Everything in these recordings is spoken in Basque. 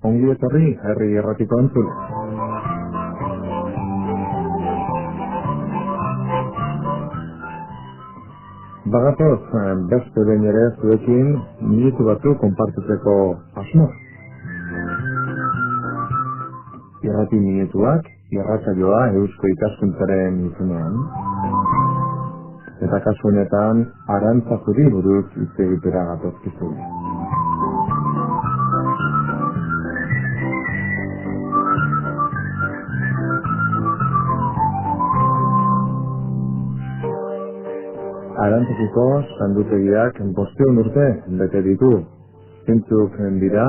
ongi etorri herri irratiko entzule. Bagatoz, beste behin ere zuekin minutu batzu konpartitzeko asmoz. Irrati minutuak, irratsaioa eusko ikaskuntzaren izenean. Eta kasu honetan, Arantzazuri buruz hitz egitera gatozkizu. Arantzazuko sandutegiak 500 urte bete ditu. Zeintzuk dira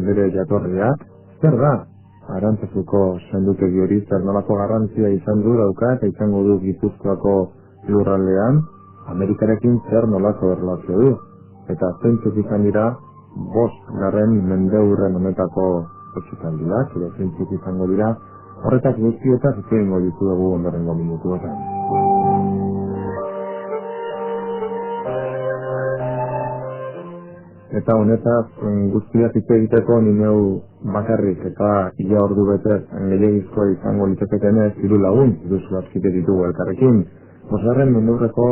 bere jatorriak? Zer da? Arantzazuko sandutegi hori zer nolako garrantzia izan du dauka eta izango du Gipuzkoako lurraldean, Amerikarekin zer nolako erlazio du. Eta zeintzuk izan dira 5. mendeurren honetako ekitaldiak, edo zeintzuk izango dira, horretaz guztietaz hitz egingo dizuegu ondorengo minutuetan. Eta honetaz guztiak hitz egiteko ni neu bakarrik eta ia ordu betez gehiagizkoa izango litzaketenez hiru lagun duzuak kide ditugu elkarrekin. 5. mendeurreko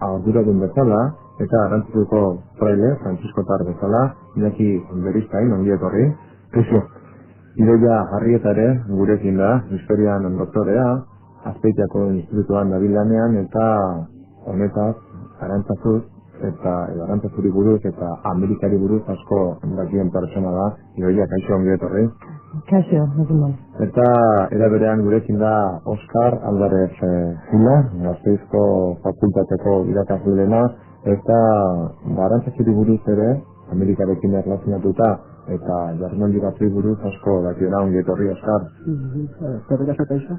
arduradun bezala eta Arantzazuko fraile Frantziskotar bezala Iñaki Beristain ongi etorri. Kaixo. Idoia Arrietare gurekin da, historian doktorea, Azpeitiako institutuan dabil lanean eta honetaz Arantzazuz eta Arantzazuri buruz eta Amerikari buruz asko dakien pertsona da. Idoia, kaixo ongi etorri. Kaixo, egun. Eta era berean gurekin da Oskar Alvarez Gila, Gasteizko fakultateko irakaslena, eta Arantzazuri buruz ere, Amerikarekin erlazionatuta, eta jardunaldi batzui buruz asko dakiena ongi etorri, Oskar. Zerrik asko kaixo?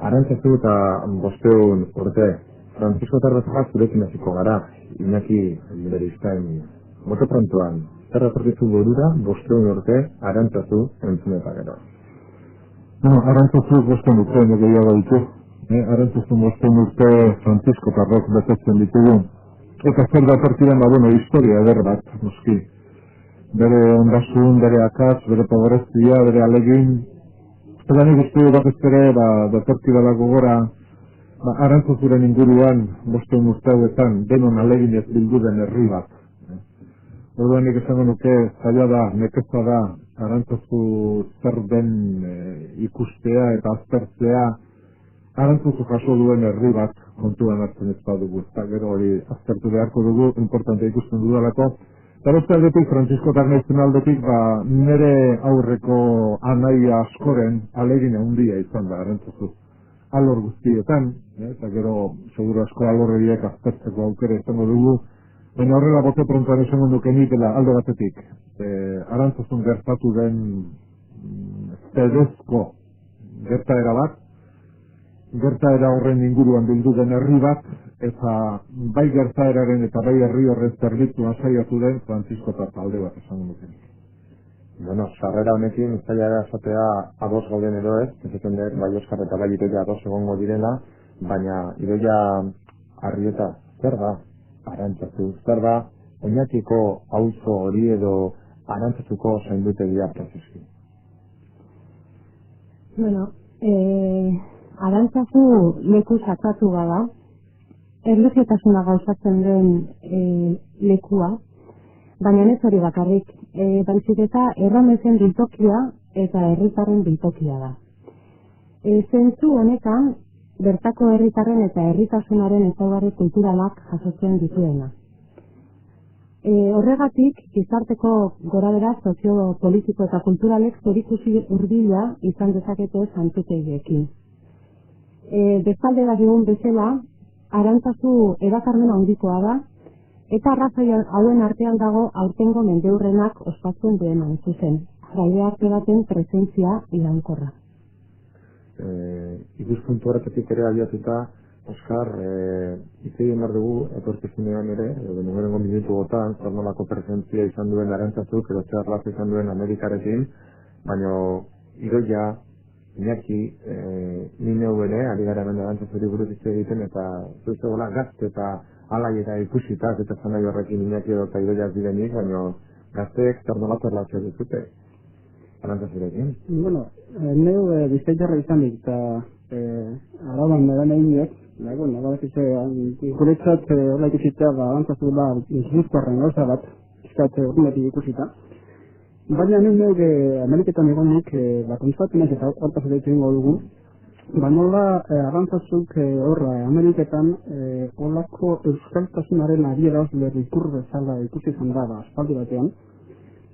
Arantzazu eta 500 urte. Frantziskotar bezala zurekin hasiko gara, Iñaki Beristain. Bote prontoan, zer datorkizu burura 500 urte Arantzazu entzun eta gero? Arantzazu 500 urte gehiago ditu. Arantzazu 500 urte Frantziskotarrok betetzen ditugu. Eta zer datorkiren historia eder bat, noski. Bere ondasun, bere akats, bere pobrezia, bere alegin. Eta nik uste batez ere datorkidala gogora Arantzazuren inguruan 500 urte hauetan denon aleginez bildu den herri bat. Orduan nik esango nuke zaila da, nekeza da Arantzazu zer den ikustea eta aztertzea Arantzazu jaso duen herri bat kontuan hartzen ez badugu. Eta gero hori aztertu beharko dugu, importante ikusten dudalako. Eta beste aldetik, Frantziskotar naizen aldetik, nire aurreko anaia askoren alegin handia izan da Arantzazu. Alor guztietan, eta gero seguro asko alorreriek aztertzeko aukera izango dugu, baina horrela bote prontoan esango nuke nikela alde batetik. Arantzazun gertatu den zedezko gertaera bat, gertaera horren inguruan bildu den herri bat, eta bai gertaeraren eta bai herri horren zerbitzuan saiatu den Frantziskotar talde bat esango nuke. Bueno, sarrera honekin zaila esatea ados gauden edo ez, esaten dut bai Oskar eta bai Idoia ados egongo direla, baina Idoia Arrieta, zer da Arantzazu, zer da Oñatiko auzo hori edo Arantzazuko zaindutegia prozeski? Bueno, Arantzazu leku sakratu bada, erlijiotasuna gauzatzen den lekua, baina ez hori bakarrik, baizik eta erromezen biltokia eta herritarren biltokia da. Zentzu honetan, bertako herritarren eta herritasunaren ezaugarri kulturalak jasotzen dituena. Horregatik, gizarteko gorabehera sozio-politiko eta kulturalek zerikusi hurbila izan dezakete santutegiekin. Bestalde dakigun bezala, Arantzazu erakarmen handikoa da, eta arrazoi hauen artean dago aurtengo mendeurrenak ospatzen duena zuzen, fraile arte baten presentzia iraunkorra. Ikuspuntu horretatik ere abiatuta, Oskar, hitz egin behar dugu etorkizunean ere, numerengo minutuotan, zer nolako presentzia izan duen Arantzazuk, edo zer arrazo izan duen Amerikarekin, baina Idoia Iñaki, ni neu ere, ari gara hemen arantza zuri buruz hitz egiten, eta zuzegoela gazte eta alai eta ikusita, eta zan nahi horrekin Iñaki edo eta idoiak direnik, baina gazteek ternolako erlatzea duzute. Arantza zurekin? Bueno, neu bizkaitarra izanik, eta araban edan eginek, guretzat horla ikusita, arantza zuela gipuzkoarren gauza bat, izkat urnetik ikusita. Baina neu Ameriketan egonik, kontzatu nahi eta hortaz edo ingo dugu, nola arrantzazuk horra Ameriketan olako euskaltasunaren adieraz lerrikur bezala ikusi izan da, aspaldi batean.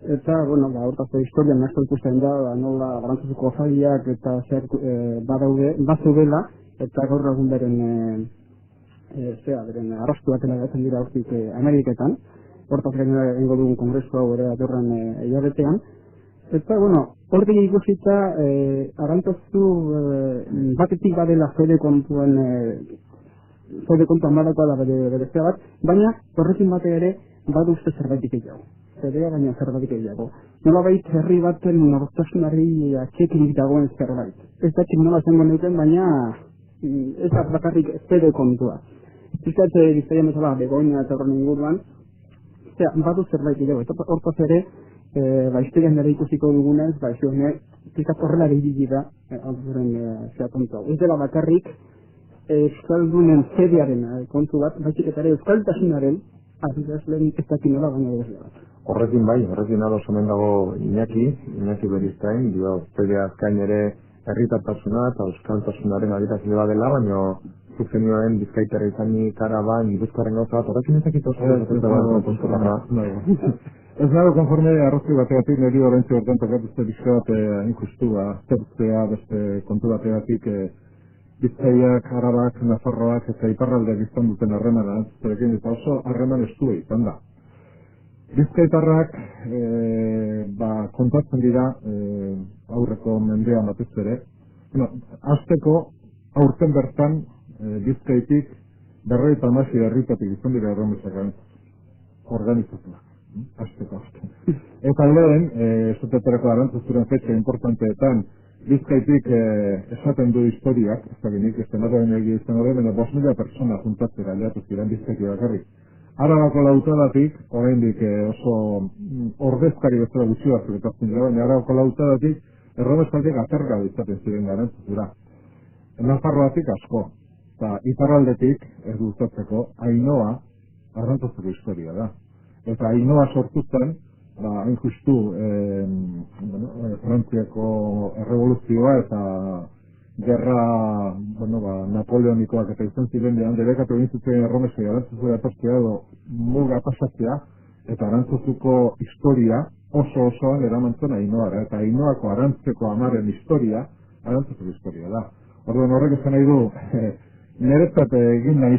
Eta, hortaz historian nasko ikusten da, nola arrantzazuko jaiak eta zer bazeudela, eta gaur egun beren arrastu batela gatzen dira hortik Ameriketan. Hortaz gengo dugun kongresu hau ere atorren hilabetean. Eta, hortik ikusita arantzazu batetik badela fede kontuan badakoa da berezea bat, baina horrekin bate ere badu uste zerbaitik egiago. Zedea baina zerbaitik egiago. Nola bait herri baten nortasunari atxekin dagoen zerbait. Ez dakit nola zengo neuken, baina ez da bakarrik fede kontua. Izatze biztaian bezala begoina eta horren inguruan, badu zerbait gehiago, eta hortaz ere, historian dara ikusiko dugunez, zizat horrela gehiagik da, alduren kontu hau. Ez dela bakarrik, euskaldunen zedearen kontu bat, baizik eta ere euskaltasunaren, adierazleen ez dakit nola baina adierazle bat. Horrekin ados omen dago Iñaki Beristain, zedea azkain ere herritartasuna eta euskaltasunaren adierazle bat dela, baina zuzenioen bizkaitarra izanik, Araban, Gipuzkoaren gauza bat, horrekin ezakit Ez nago konforme arrozki bategatik niri horrentzi hortan tokatuzte bizka bat inkustua, zertzea beste kontu bategatik Bizkaiak, Arabak, Nafarroak eta Iparraldeak izan duten harremana, zerekin eta oso harreman estua izan da. Bizkaitarrak kontatzen dira aurreko mendean batez ere. Azteko aurten bertan Bizkaitik 50 herritatik izan dira erromesak organizatuak. Azteko. Eta lehen, esoteterako arantzazuren fetxa importanteetan, Bizkaitik esaten du historiak, ez da genik, ez denaren egia izan hori, baina 5.000 persona juntatzera lehatuz ziren Bizkaiti bakarrik. Arabako lautadatik, oraindik oso ordezkari bezala gutxi batzuk etatzen dira, baina Arabako lautadatik erromeskaldiak aterga izaten ziren garantzazura. Nafarroatik asko, eta Iparraldetik, ez gustatzeko, Ainoa arrantzatzeko historia da. Eta Ainoa sortu zen, hain justu Frantziako errevoluzioa eta gerra napoleonikoak eta izan ziren dean debekatu egin zuten erromesei arantzazua etortzea edo muga pasatzea eta arantzazuko historia oso-osoan eramantzen Ainoara eta Ainoako arantzeko amaren historia arantzazuko historia da. Orduan horrek esan nahi du niretzat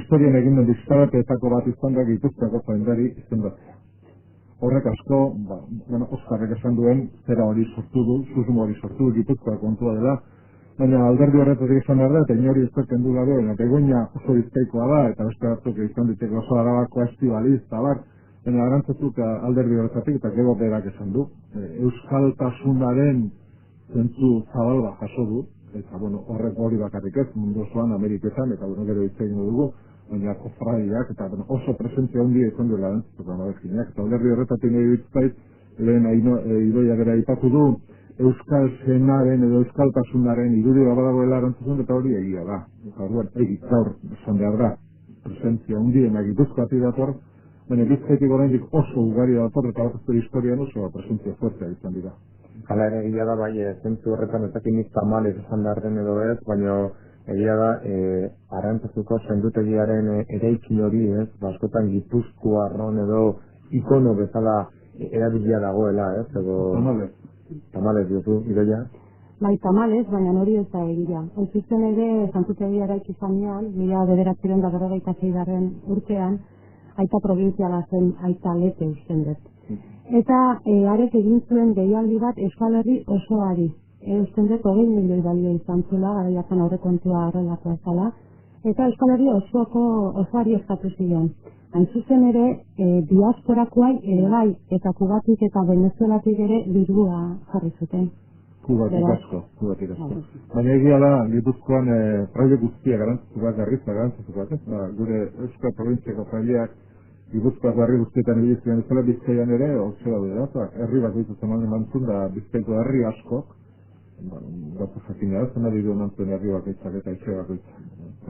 historian egin den disparateetako bat izan da Gipuzkoako zaindari izendatzea. Horrek asko, Oskarrek esan duen, zera hori sortu du, susmo hori sortu du, Gipuzkoa kontua dela, baina alderdi horretatik esan behar da, eta inori ezkerken du gabe, Begoña oso bizkaikoa da, eta beste batzuk izan diteko oso Arabako estibaliz, eta bar, baina arantzatuk alderdi horretatik, eta gero berak esan du, euskaltasunaren zentzu zabalba jaso du, eta horrek hori bakarrik ez, mundu osoan, Ameriketan, eta gero hitz egin dugu, baina kofradiak eta oso presentzia handia izan duela arantzazuko amabezinak. Eta alderdi horretatik nahi ditzait, lehen idoia gara ipatu du, euskal zenaren edo euskaltasunaren irudi badagoela arantzazun eta hori egia da. Eta hori gaur esan behar da, presentzia handiena Gipuzkoatik dator, baina Bizkaitik oraindik oso ugari dator eta batazte historian oso presentzia fuertea izan dira. Hala ere egia da bai, zentzu horretan ezakin nik tamales esan beharren edo ez, baina egia da, arantzazuko zendutegiaren eraikin hori ez, askotan Gipuzkoarron edo ikono bezala erabilia dagoela ez, edo... Tamales diozu, idoia? Bai, tamales, baina hori ez da egia. Zuzen ere, zendutegia eraiki zanean, 1996 urtean, aita provinziala zen aita lete usten dut. Eta arek egin zuen gehialdi bat Euskal Herri osoari. Eusten dut 20 milioi balio izan zula, gara jatzen aurrekontua horrelako ezala. Eta Euskal Herri osoari eskatu zion. Hain zuzen ere, diasporakoai ere bai, eta Kubatik eta Venezuelatik ere dirua jarri zuten. Kubatik asko. Baina egia da, Gipuzkoan fraile guztia garrantzitsuak, garritza garrantzitsuak, gure Euskal Probintziako fraileak Gipuzkoak barri guztietan egitzen bezala Bizkaian ere, hortxe daude, herri bat dituzten emantzun da Bizkaiko herri askok, gauza jakina da, zen ari du emantzuen herri bakoitzak eta etxe bakoitzak.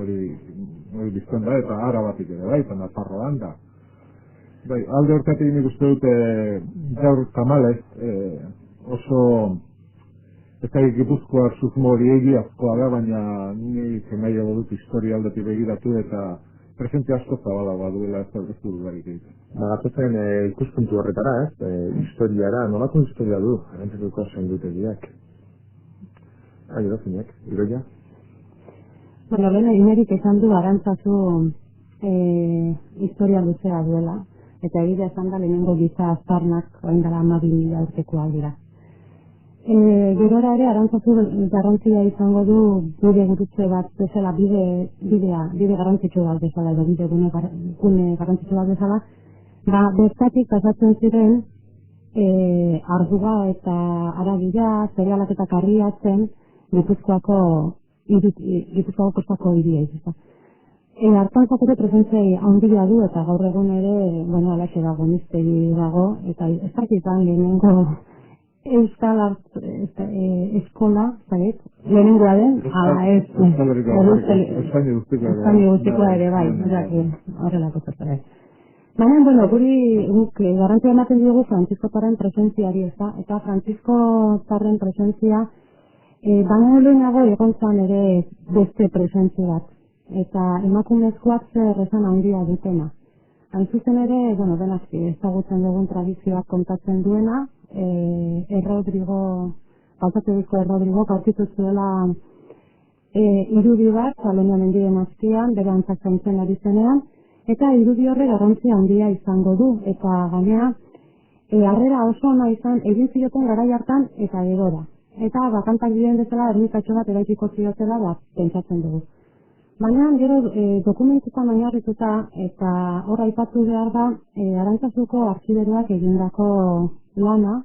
Hori bizten da, eta Arabatik ere bai, eta Nafarroan da. Bai, alde hortatik nik uste dute gaur tamalez oso ez da Gipuzkoak susmo hori egiazkoa da, baina nik nahiago dut historia aldetik begiratu eta presente asko zabalagoa duela ez du dudarik egiten. Gatozen ikuspuntu horretara, historiara, nolako historia du, erantzatuko zaindutegiak. Edozinek, Idoia? Bueno, lehen eginerik esan du Arantzazu historia luzea duela, eta egitea esan da lehenengo giza aztarnak orain dela 12.000 urtekoak dira. Gerora ere Arantzazu garrantzia izango du bide gurutze bat bezala, bide garrantzitsu bat bezala, edo bide gune garrantzitsu bat bezala, bertatik pasatzen ziren Arduga eta Aragia, zerealak eta karriatzen Gipuzkoako kostako hiriei. Artantzak ere presentzia handia du eta gaur egun ere, alaxe dago, niztegi dago, eta ez dakitan lehenengo Euskal eskola, lehenengoa den, ez, Espainia guztikoa ere, bai, horrelako zertara. Baina, guk garrantzia ematen dugu Frantziskotarren presentziari eta Frantziskotarren presentzia baina lehenago egon zan ere beste presentzia bat. Eta emakumezkoak zer esan handia dutena. Hain zuzen ere, denak ezagutzen dugun tradizioak kontatzen duena, Rodrigo aurkitu zuela irudi bat, Salonia mendiren azpian, bere antzak zaintzen ari zenean, eta irudi horre garrantzia handia izango du, eta gainera, harrera oso ona izan, egin zioten garai hartan eta egora. Eta bakantak diren bezala ermitatxo bat eraikiko ziotela pentsatzen dugu. Baina, gero dokumentutan oinarrituta eta hor aipatu behar da Arantzazuko arkiberuak egindako lana,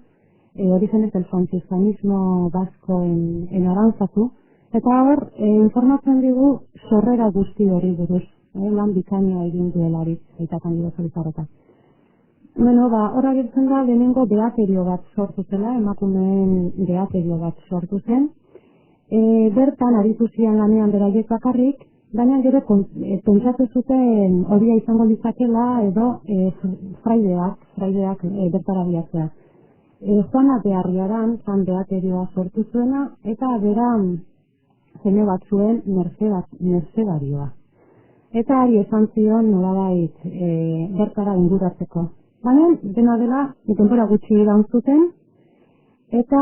Orígenes del Franciscanismo Vasco en Arantzazu, eta hor informatzen digu sorrera guzti hori buruz, lan bikaina egin duelarik, eta kandido Zolizarreta. Hor agertzen da lehenengo beaterio bat sortu zela, emakumeen beaterio bat sortu zen. Bertan aritu zian lanean beraiek bakarrik, baina gero pentsatu zuten horia izango litzakela edo fraideak bertara bilatzea. Juana Beharriaran zan beaterioa sortu zuena eta bera zene bat zuen mercedarioa. Eta ari esan zion nolabait bertara inguratzeko. Baina, dena dela, denbora gutxi iraun zuten, eta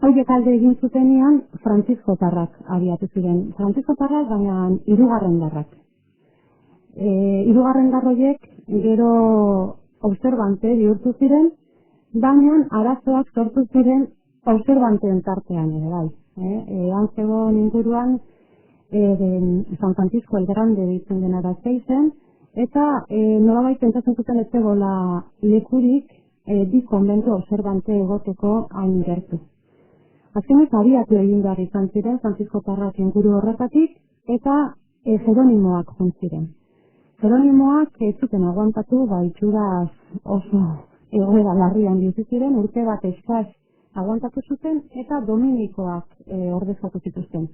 horiek alde egin zutenean Frantziskotarrak abiatu ziren. Frantziskotarrak, baina hirugarren darrak. Hirugarren darroiek gero observante bihurtu ziren, baina arazoak sortu ziren observanteen tartean ere bai. Antzegon inguruan San Francisco el Grande ditzen dena da zeizen, eta nolabait pentsatzen zuten ez zegoela lekurik bi konbentu observante egoteko hain gertu. Azkenik abiatu egin behar izan ziren Frantziskotarrak inguru horretatik eta Jeronimoak ziren. Jeronimoak ez zuten aguantatu, itxuraz oso egoera larrian bizi ziren, urte bat eskas aguantatu zuten eta Dominikoak ordezkatu zituzten.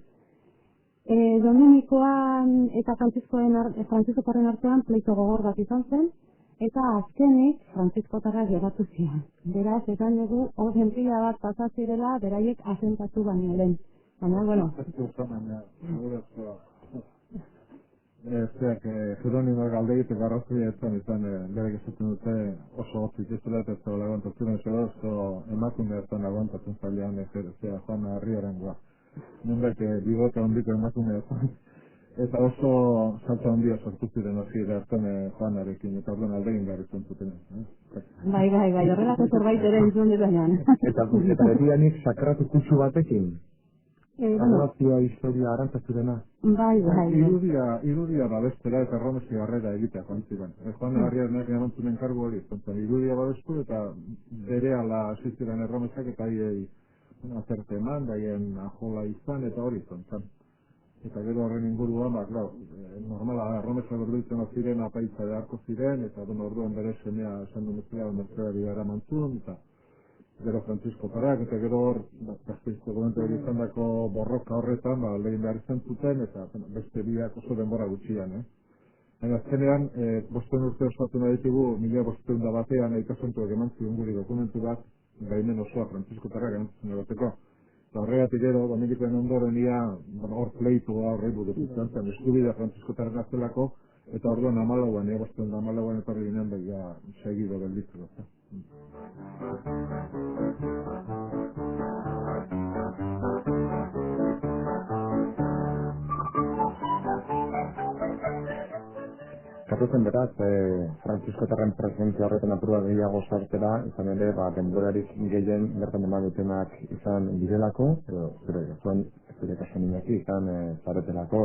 Dominikoan eta Frantziskotarren artean pleito gogor bat izan zen, eta azkenik Frantziskotarrak geratu ziren. Beraz, esan dugu, hor genpila bat pasazirela, beraiek asentatu baino lehen. Baina, Jeronimoak alde egiteko arrazoia izan berek esaten dute oso gotzik izela eta ez da aguantatzen oso emakume hartan aguantatzen zailean Juan Harriaren goa. Nunbait bigota ondiko emakume eta oso salta handia sortu ziren hasiera hartan Juanarekin eta orduan alde egin behar izan zuten. Bai, horrelako zerbait ere izan diranean. Eta betidanik sakratu kutsu batekin? Arrazioa historia Arantzazurena? Bai. Irudia babestera eta Romesi Barrera egitea joantziren. Juan Harriaren erantzuten kargu hori, irudia babestu eta bere ala asiziren erromesak eta azerte eman, daien ajola izan, eta hori izan zen. Eta gero horren inguruan, normala, Erromesa berduitzen ziren, apaitza beharko ziren, eta orduan bere semea esan du bezala, mertzeari gara mantzun, eta gero Francisco Parak, eta gero hor, Gasteizko gomentu izan dako borroka horretan, lehin behar izan zuten, eta beste biak oso denbora gutxian, Baina azkenean, bosten urte ospatu nahi ditugu, 1500 batean, ikasentuak eman zion guri dokumentu bat, gaimen osoa Francisco Parak emantzun egoteko. Eta horregatik gero, Dominikoen ondoren ia, hor pleitua horrei buruz izan zen, eskubidea Francisco Parak aztelako, eta orduan amalauan, bosten amalauan etorri ginen, begia segido gelditzeko. Zatuzen beraz, Francisco Tarren presentzia horretan apurua gehiago sartera, izan ere, denborarik gehien bertan eman dutenak izan direlako, zure kasuan inaki izan zaretelako.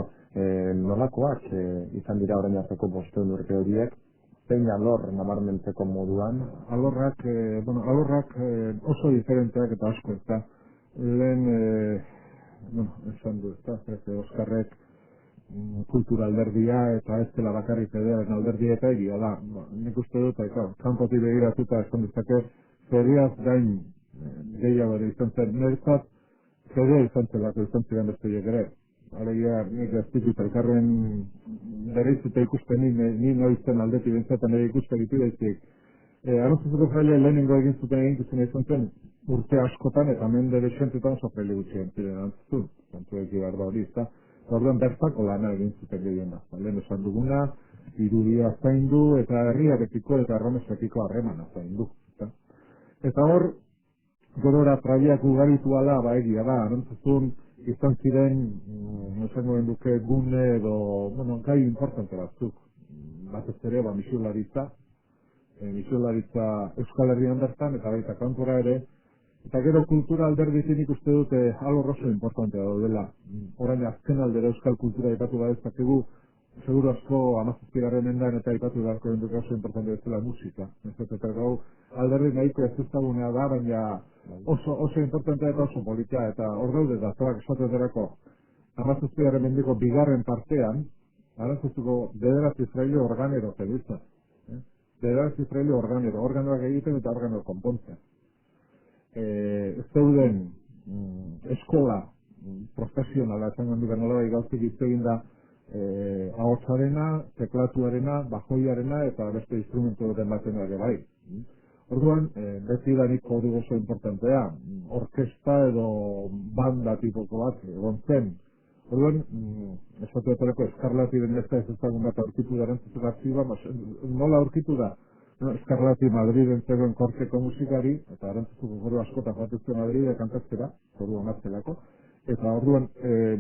Nolakoak izan dira orain arteko 500 urte horiek, zein alor nabarmentzeko moduan? Alorrak oso diferenteak eta asko, eta lehen, esan du, Oskarrek kultura alderdia eta ez dela bakarrik edearen alderdia eta egia da. Nik uste dut, kanpotik begiratuta esan dezake, feriaz gain gehiago ere izan zen. Nertzat, feria izan zelako izan ziren besteiek ere. Alegia, nik ez ditut elkarren bereizuta ikusten ni noizen aldetik bentzaten ere ikusten ditu daizik. Arantzazuko fraile lehenengo egin zuten izan zen urte askotan eta mende desentetan oso fraile gutxien ziren arantzazun. Zantzuek ibar da hori, ezta? Orduan bertako lana egin zuten gehien da. Lehen esan duguna, irudia zaindu eta herriarekiko eta Erromesekiko harremana zaindu. Eta hor, gorora traiak ugaritu ala, egia da, arantzazun izan ziren, esango duke gune edo, gai importante batzuk. Batez ere, misiolaritza Euskal Herrian bertan, eta baita kanpora ere, eta gero kultura alderditik nik uste dute alor oso importantea daudela. Orain azken aldera euskal kultura aipatu badezakegu, seguru asko 17. mendean eta aipatu beharko den duke oso importantea bezala musika. Eta gau alderdi nahiko ez ezagunea da, baina oso importantea eta oso politia, eta hor daude da, zorak esateterako 17. mendeko bigarren partean, arantzaztuko bederatzi Israeli organero zebiltzat. Bederatzi Israeli organoak egiten eta organoak konpontzen. Zeuden eskola profesionala esan du nola gauzik hitz egin da ahotsarena, teklatuarena, bajoiarena eta beste instrumentu duten baten ere bai. Orduan, beti da nik kodu oso importantea, orkesta edo banda tipoko bat egon zen. Orduan, esatuetareko eskarlati den ez ezagun bat aurkitu da erantzuzuk artziba, nola aurkitu da? Eskarlati Madriden zegoen korteko musikari, eta arantzuzuko gero askotan joatetzen Madride kantatzera, orduan hartzelako, eta orduan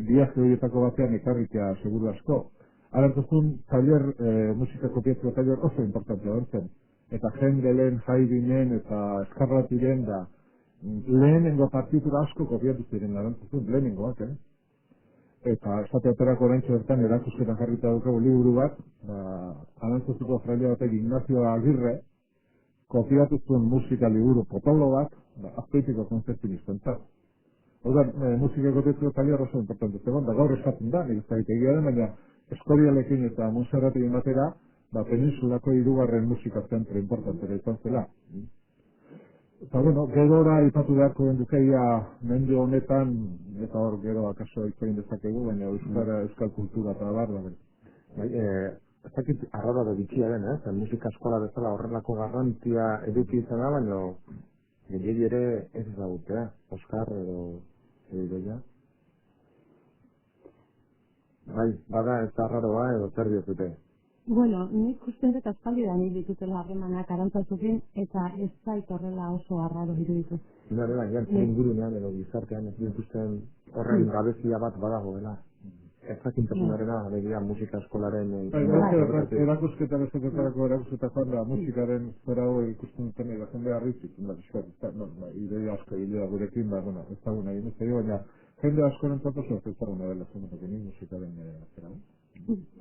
viaje horietako batean ekarritea seguru asko. Arantzuzun taller, musika kopiatzeko taller oso importantea zen. Eta Hendelen, Haydnen eta Eskarlatiren da lehenengo partitura asko kopiatu ziren arantzuzun, lehenengoak, Eta esateaterako oraintxe bertan erakusketan jarrita dukagu liburu bat, Arantzazuko fraile batek Ignacio Agirre kopiatu zuen musika liburu potolo bat, azpeitiko konzertiniztentzat. Orduan, musika kopiatzeko taller oso importante zegoen, da gaur esaten da, nik ez egia den, baina Eskorialekin eta Montserratekin batera, peninsulako hirugarren musika zentro importantera izan zela. Eta gerora ipatu beharko den dukeia mende honetan, eta hor gero akaso egin dezakegu, baina euskal kultura eta bar da. Ez dakit arrara da bitxia den, musika eskola bezala horrelako garrantzia eduki izan da, baina gehiagi ere ez ezagutzea, Oskar edo Idoia. Bai, bada ez da arraroa edo zer diozute. Bueno, nik usten dut aspaldi da nik ditutela harremanak Arantzazukin eta ez zait horrela oso arraro iruditu. Nire baina, ingurunean edo gizartean ez dituzten horren gabezia bat badagoela. Ezakintasunarena, begira musika eskolaren... Erakusketan esatetarako erakusketa joan da musikaren zera hori ikusten duten eta jende harrizik. Idea asko idea gurekin, ezaguna egin ez baina jende asko nentzat oso ezaguna dela zemutak musikaren zera hori.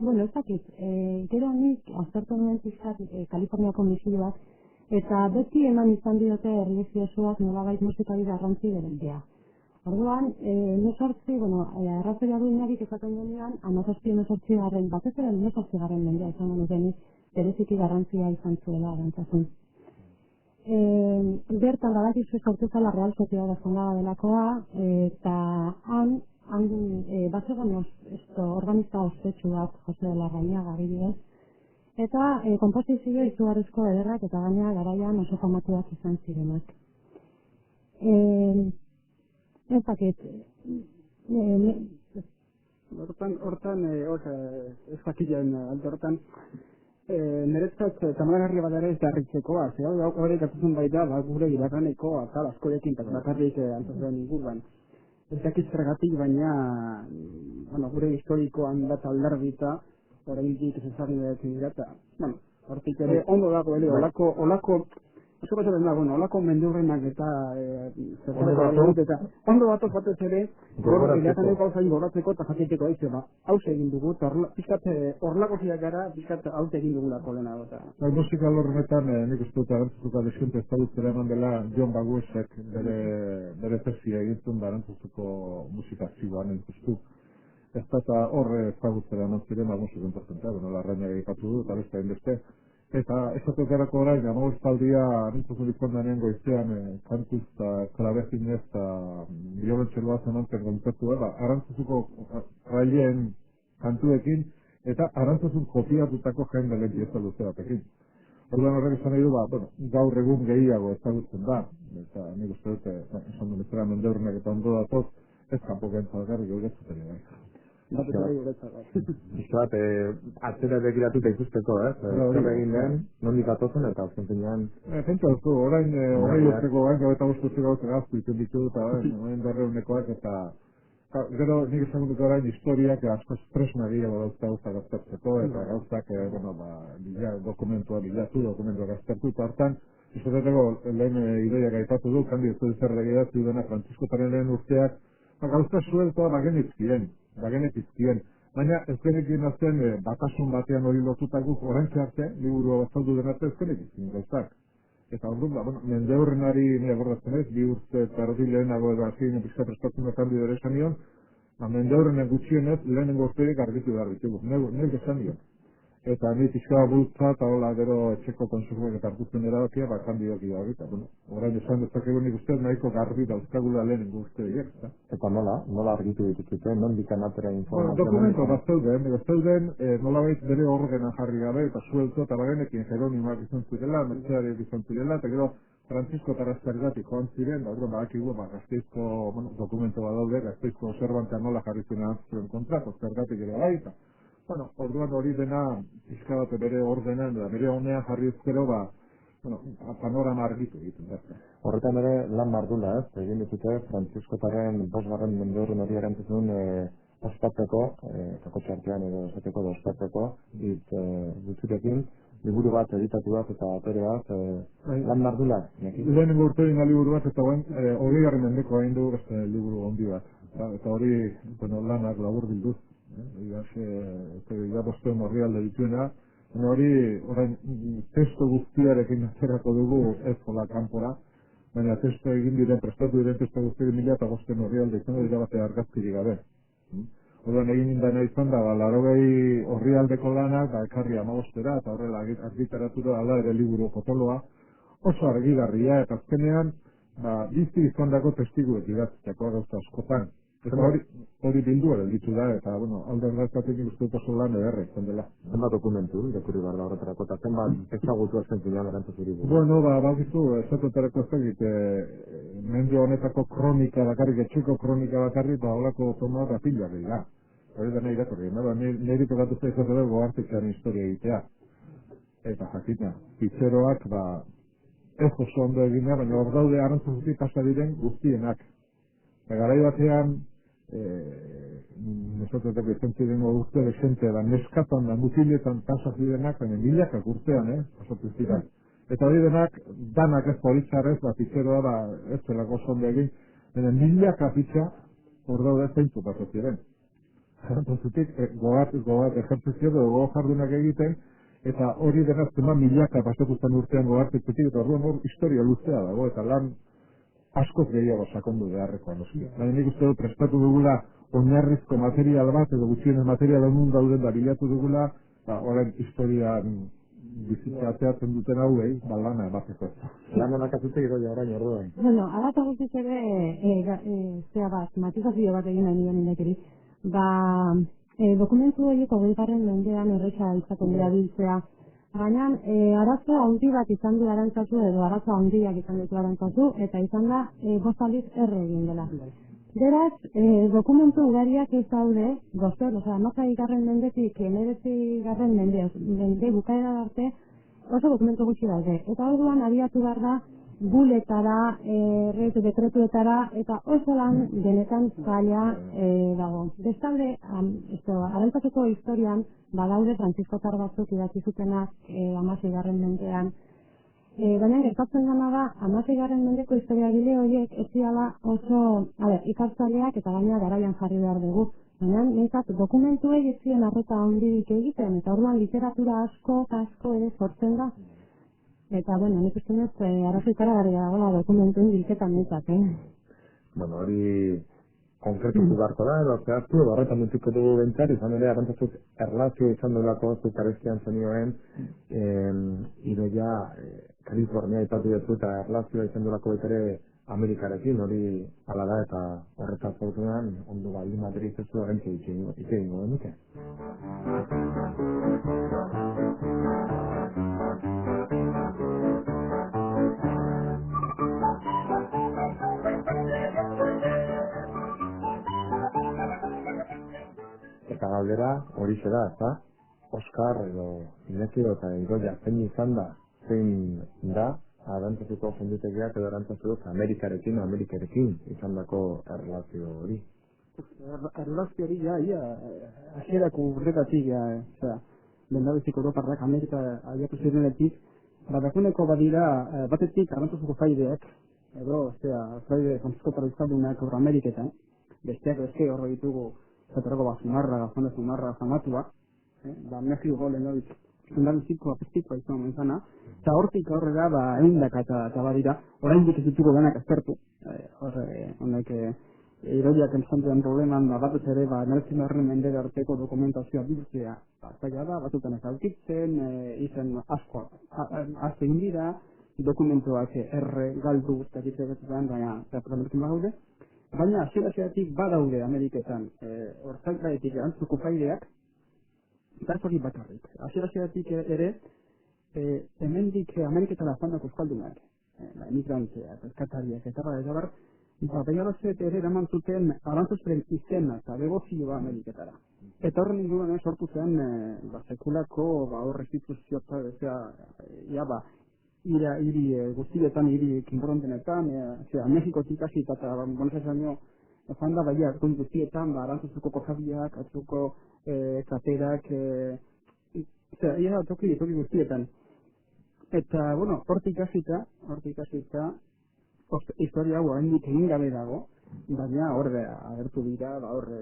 Bueno, ez dakit, gero nik aztertu nuen pixkat Kaliforniako misioak eta beti eman izan diote erlijiosoak nolabait musikari garrantzi berentzea. Orduan, arrazoia duenarik esaten denean, 17-18 batez ere 18 mendea izango nukenik, bereziki garrantzia izan zuela Arantzazu. Bertan badakizu sortu zela Real Sociedad Fundada delakoa, eta han bazegoen organista ospetsu bat, Jose de la Rañaga adibidez, eta konposizio izugarrizko ederrak eta gaina garaian oso famatuak izan zirenak. Ez dakit. Hortan, ez dakiten alde hortan, niretzat tamaragarri bat ere ez da harritzekoa, hori ikatzen baita gure iraganeko atal askorekin eta bakarrik Antzazuren inguruan. Ez dakit zergatik, baina gure historikoan bat aldarbita, oraindik ez ezagutzen dira eta, hortik ere ondo dago ere, olako mendurrenak eta ondo batoz batez ere iraganeko gauzain goratzeko eta jakiteko hauze egin dugu, horlakoziak gara, hauze egin dugulako lehenago. Musika lorrenetan nik uste dut Arantzazuko desiente ezagutzera eman dela Jon Baguesek bere tesia egintzen da Arantzazuko musika zigoan entzustu. Ez da horre ezagutzera eman ziren musika entzatzentea, Larrañaga egipatu du eta beste hainbeste. Eta esatuk erako orain, amagostaldia Arantzazu dikondanean goizean kantuz eta klabezinez eta biolentxeloa zenantzen kontzertu Arantzazuko raileen kantuekin eta Arantzazun kopiatutako jende lehen pieza luze batekin. Orduan horrek esan nahi du, gaur egun gehiago ezagutzen da, eta nik uste dut, esan du bezala mendeurrenak eta ondo datoz, ez kanpo gentzak garri gauretzuten ere. Bat, atzera begiratuta ikusteko, zer egin lehen, nondik atozen eta azken finean... Zentzu duzu, orain urteko gain gabeta guztuzik gauzen gaztu iten ditu eta orain berreunekoak eta gero nik esan dut orain historiak asko espresna gehiago gauzak gaztertzeko eta gauzak dokumentua gaztertu eta hartan izateko lehen ideiak aipatu du, kandio ez zer legedatzu dena Frantziskotaren lehen urteak gauza sueltoa bagenetizkien. Baina ez genekin azten batasun batean hori lotutako horrentxe arte, liburua batzaldu denarte ez genetizkien gauzak. Eta orduan, mendeurrenari nire gordatzen ez, 2 urte eta erdi lehenago edo azien pizka prestatzen eta kandio dere esan nion, mendeurrenen gutxienez lehenengo urterik argitu behar ditugu. Nire esan nion. Eta nire pizka bultza eta hola gero etxeko konsumoek eta hartuzen erabakia, kandioak idabita. Orain esan dezakegu nik uste nahiko garbi dauzkagula lehenengo urte diek. Eta nola argitu dituzute, nondik anatera informazioa? Dokumento bat zeuden, nolabait bere orgena jarri gabe eta suelto eta bagenekin Jeronimoak izan zirela, Merceariak izan zirela, eta gero Francisco Taraztergatik joan ziren, badakigu Gasteizko dokumento bat daude, Gasteizko Cervantean nola jarri zuen Arantzazuren kontra, Zergatik ere baita. Orduan hori dena pizka bat bere ordenan da, bere honean jarri ezkero, panorama argitu egiten da. Horretan ere lan mardula egin ditute Frantziskotaren 5. mendeurren hori Arantzazun ospatzeko, kakotxartean edo esateko da ospatzeko, gutzurekin, liburu bat editatu bat eta atore bat, lan mardula. Lehenengo urte egin liburu bat eta 20. mendeko hain du liburu ondi bat. Eta hori lanak labur bilduz. Bosteun horrialde dituena, hori orain testo guztiarekin atzerako dugu ez jola kanpora, baina testo egin diren, prestatu diren testo guztiarekin 1500 horrialde izango dira bate argazkirik gabe. Orduan egin indana izan da, 80 horrialdeko lanak, ekarri 15 eta horrela argitaratura ala ere liburu potoloa, oso argigarria eta azkenean bizi izan dago testiguek idatzeko gauza askotan. Eta hori bildu ere ditu da, eta alden gaztatik ikustu oso lan ederre izan dela. Zenbat dokumentu, irakurri behar da horretarako, eta zenbat ezagutu azken zinean Arantzazuri buruz? Bakizu, esatetarako ez dakit, mende honetako kronika bakarrik, etxeko kronika bakarrik, holako toma da pila dira. Hori da nahi irakurri, niri tokatu zaiz ez gogartitzean historia egitea. Eta jakita, pitzeroak, ez oso ondo egina, baina hor daude Arantzazutik pasa diren guztienak. Garai batean, nesotetak ezentzen dengo urte desente da, neskatan da, mutiletan pasa zirenak, baina milakak urtean, pasatu ziren. Eta hori denak, danak ez politzarrez, pitzeroa ez zelako oso egin, baina milaka pitza hor daude zeintzu pasa ziren. Arantzazutik, gogat ejertzizio edo gogardunak egiten, eta hori denaz zema milaka pasatu zen urtean gogartitzetik, eta orduan hor historia luzea dago, eta lan askoz gehiago sakondu beharrekoa noski. Baina nik uste dut prestatu dugula oinarrizko material bat edo gutxienez material honun dauden da bilatu dugula, orain historian bizitza ateatzen duten hauei, lana emateko. Lan honak azute giroia orain orduan. Bueno, arata guztiz ere, zea bat, matizazio bat egin nahi nion indekeri. Dokumentu horiek 20. mendean erresa izaten dira biltzea. Baina, arazo handi bat izan du Arantzatu edo arazo handiak izan ditu Arantzatu, eta izan da, 5 aldiz erre egin dela. Beraz, dokumentu ugariak ez daude, gozor, oza, 16. mendetik, 19. mende bukaera arte, oso dokumentu gutxi daude. Eta orduan abiatu behar da, buletara, dekretuetara, eta oso lan denetan zaila dago. Bestalde, Arantzatuko historian, badaude Frantziskotar batzuk idatzi zutenak 16. mendean. Baina gertatzen gana da, 16. mendeko historiagile horiek ez ziala oso, ikartzaileak eta baina garaian jarri behar dugu. Baina, nintzat, dokumentuei ez ziren arreta handirik egiten, eta orduan literatura asko ere sortzen da. Eta, bueno, nik uste dut, arrazoitara gari dagoela dokumentuen bilketan nintzat, Bueno, hori konkretutu beharko da, edo zehaztu, edo horretan dituko dugu bentsar, izan ere, Arantzatzuk erlazio izan duelako zuk arestian zenioen, idoia, Kalifornia ipatu dut eta erlazioa izan duelako betere Amerikarekin, hori ala da eta horretaz zautunan, ondo bali Madrid ez du agentzi itxegingo denuke. Eta galdera hori zera, eta Oskar edo Inezio eta Idoia zein izan da, zein da, Arantzatuko jenditegiak edo Arantzatuko Amerikarekin izan dako erlazio hori. Erlazio hori, hasierako urretatik, lehendabiziko Europarrak Amerika abiatu zirenetik, badakuneko badira, batetik Arantzatuko faideak, edo, faide Frantziskotar izaldunak Euro Ameriketan, besteak beste horre ditugu, zaterako Zumarra zamatua, Mexiko lehendabiziko apestikoa izan menzana, eta hortik aurrera eundaka eta badira, orain dik ez dituko denak aztertu, honek Idoiak entzantean probleman, batuz ere, 19. mendera arteko dokumentazioa biltzea, zaila da, batzutan ez aurkitzen, izen asko, azte indira, dokumentuak galdu guztiak itzegetan, baina problemekin bagaude, baina hasieratik badaude Ameriketan, hortzaitraetik Arantzuko faideak, zartzori bakarrik. Hasieratik ere, hemendik Ameriketara joandako euskaldunak, emigranteak, eskatariak, eta bar, Baiarazet ere eraman zuten Arantzazuen izena eta begozioa Ameriketara. Eta horren inguruan sortu zen sekulako restituzioa, hiri guztietan, hiri kinborontenetan, Mexikotik hasi eta Buenos Aires joan da baia guztietan, Arantzazuko kojabiak, atzuko katerak, toki guztietan. Eta, hortik hasita, historia hau hendik egin gabe dago, baina horre agertu dira,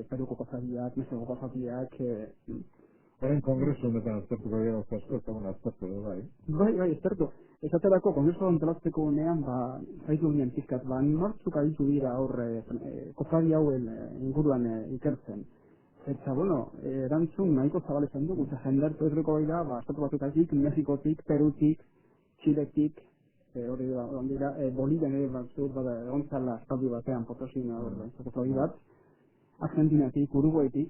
Peruko kozabiak, Mexiko kozabiak... Horren kongresu honetan aztertuko dira asko eta aztertu edo bai, aztertu. Esaterako kongresu antolatzeko unean, zaitu ginen pizkat, nortzuk aditu dira kozabi hauen inguruan ikertzen. Eta, erantzun nahiko zabalezan dugu, eta jendartu ezreko bai da, estatu batutatik, Mexikotik, Perutik, Txiletik, hori dira, Bolivian ere batzut, egon zala estatu batean, Potosina, estatu bat, Argentinatik, Uruguaitik.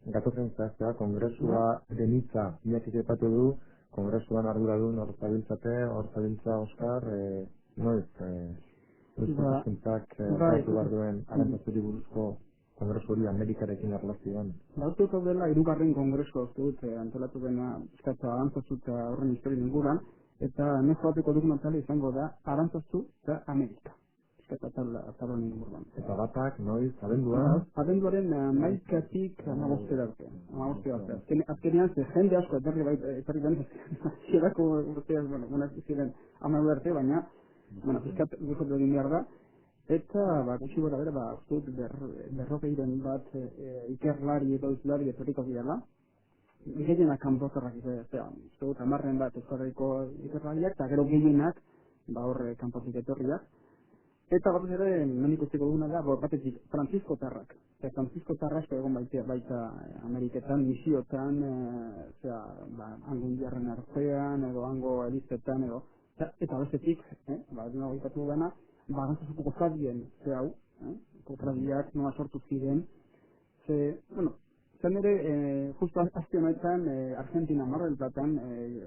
Gatozen zehaztea, kongresua denitza, miakik epatu du, kongresuan arduradun horzabiltza Oskar, noiz, Euskal batu behar duen Arantzatzuri buruzko kongresu hori Amerikarekin erlazioan. Bautuko dela, 3. kongresua antolatu dena eskatza Arantzatzu eta horren historien inguran, eta nezo bateko dokumentale izango da Arantzatzu eta Amerika. Eskatza atalon inguruan. Eta batak, noiz, abenduan? Abenduaren 11-tik 15 arte. Azkenean, jende asko etorri den, zierako urteaz, ziren 10 arte, baina, fiskat guztu egin behar da, eta, gutxi gora bera, berrokeiren bat ikerlari eta uzlari etorriko direla, gehienak kanpotarrak izan, amarren bat euskarriko ikerlariak, eta gero gehienak, kanpotik etorriak, Eta batez ere, hemen ikusteko duguna da, batetik, Frantziskotarrak. Frantziskotarrak egon baita Ameriketan, misiotan, hango indiarren artean, edo hango elizetan, edo, eta bestetik, duna gaitatu dena, Arantzazuko kofradien, hau, kofradiak nola sortu ziren, zen ere, justu azte honetan, Argentina Mar del Platan,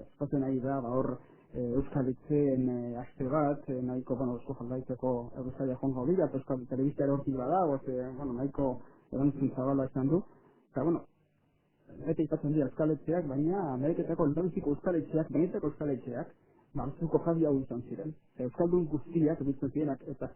espatzen ari da, hor, Euskal Etxeen aste bat, nahiko, Eusko Jaurlaritzako Euskal joan gaudira, eta Euskal Telebista ere hortik badago, nahiko erantzun zabala izan du. Eta, eta ipatzen dira Euskal Etxeak, baina Ameriketako lehendabiziko Euskal Etxeak, benetako Euskal Etxeak, Arantzazuko kofradia hau izan ziren. Euskaldun guztiak, biltzen zirenak, eta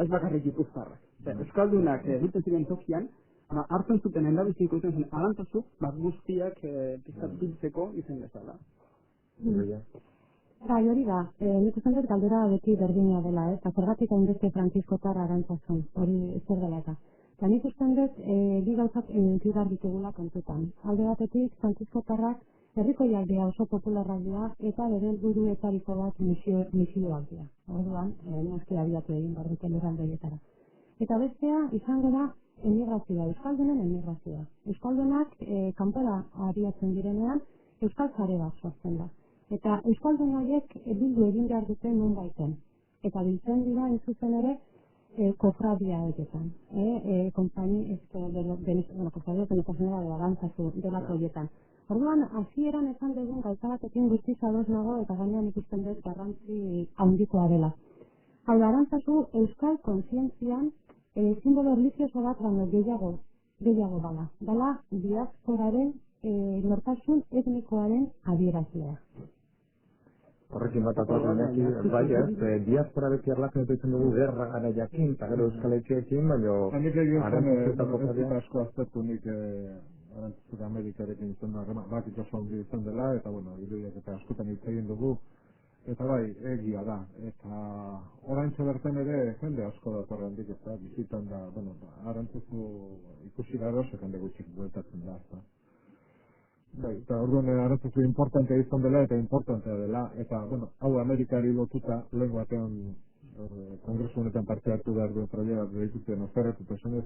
ez bakarrik Gipuzkoarrak. Euskaldunak biltzen ziren tokian, hartzen zuten lehendabiziko izan zen Arantzazu, guztiak biltzeko izan bezala. Bai, hori da, nik uste dut galdera beti berdina dela, eta zergatik hainbeste Frantziskotar Arantzazun, hori zer dela eta. Eta nik uste dut, bi gauzak entzigar ditugula kontutan. Alde batetik, Frantziskotarrak herrikoiak dira, oso popularrak dira, eta bere helburuetariko bat misioak dira. Orduan, noski abiatu egin behar dute lurraldeetara. Eta bestea, izango da, emigrazioa, euskaldunen emigrazioa. Euskaldunak kanpora abiatzen direnean, euskal zare bat sortzen da. Eta euskaldun horiek bildu egin behar dute non baiten. Eta biltzen dira, zuzen ere, kofradia horietan. Kompaini, kofradia penetasunera de Arantzazu delako horietan. Orduan, hasieran esan dugun gauza batekin guztiz ados nago eta gainean ikusten dut garrantzi handikoa dela. Hau da, Arantzazu euskal kontzientzian simbolo erlijioso bat baino gehiago bada. Dala diasporaren nortasun etnikoaren adierazlea. Horrekin bat atoatzen bai ez, diaspora beti erlazioa ditzen dugu gerra gara jakin, eta gero euskal etxeekin, baina Arantzazuko asko aztertu nik Arantzazuko Amerikarekin izan da, bakit oso handi izan dela, eta irudiak eta askotan hitz egin dugu, eta bai, egia da, eta oraintxe bertan ere jende asko datorren handik, eta bizitan da, Arantzazu ikusi garo, sekande gutxik bueltatzen da, bai, eta orduan Arantzazu importantea izan dela eta importantea dela, eta, hau Amerikari lotuta, lehen batean kongresu honetan parte hartu behar duen proiektu bat behituten oferretu personez,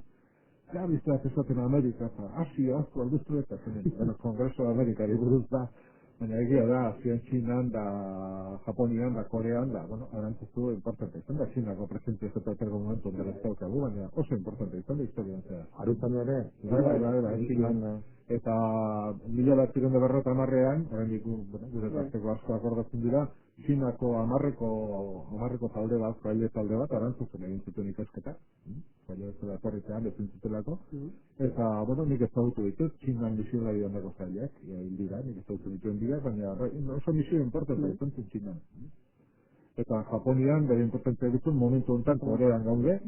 bizteak esaten Amerika, eta Asia, asko alduztu eta zenen, kongresu Amerikari buruz da, baina egia da, Asian Txinan, da Japonian, da Korean, da, Arantzazu importantea izan da, Txinako presentzia ez eta tergo momentu dela ez daukagu, baina oso importantea izan da historian zehar. Arutan ere? Bai, eta 1950ean, gure tarteko asko akordatzen dira, Txinako amarreko talde bat, fraile talde bat, Arantzazu egin zuten ikasketak, fraile ez da torritzean, bezin zutelako, eta, nik ezagutu ditut, Txinan misionari ondako fraileak, hildira, nik ezagutu dituen dira, baina oso misio importantea izan zen Txinan. Eta Japonian, bere importantea ditut, momentu honetan Korean gaude,